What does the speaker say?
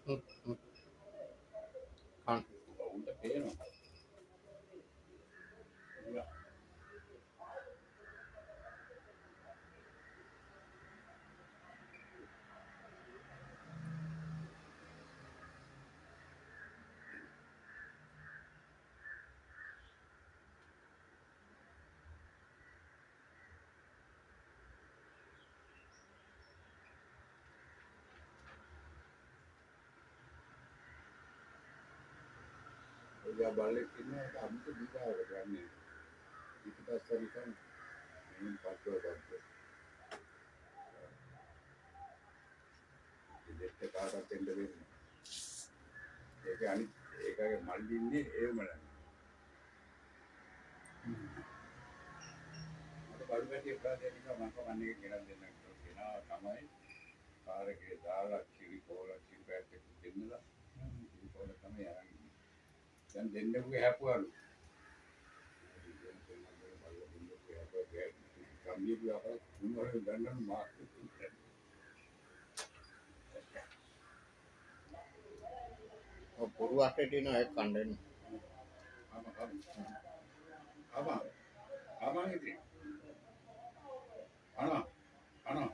Kan. udah peno. Iya. Udah balik ini kamu tuh bisa orangnya. Kita carikan ini bantu. Jadi kita tenderin. ඒක අනිත් ඒකගේ මල්ලින්නේ ඒවම නැහැ. මට බඩු පැටිය ප්‍රාදේශික මම කන්නේ කියලා දෙන්න කියලා තමයි කාර් එකේ දාලා කිරි කෝල කිරි පැට් එක දෙන්නලා කිරි කෝල තමයි අරන් ඉන්නේ. දැන් දෙන්නෙකුගේ හැපුවලු. කම්බිය ගියා මුන්නර ගන්නන mark Puru ate di na ek kanden. ආවා ආවා ඉතින් අනා අනා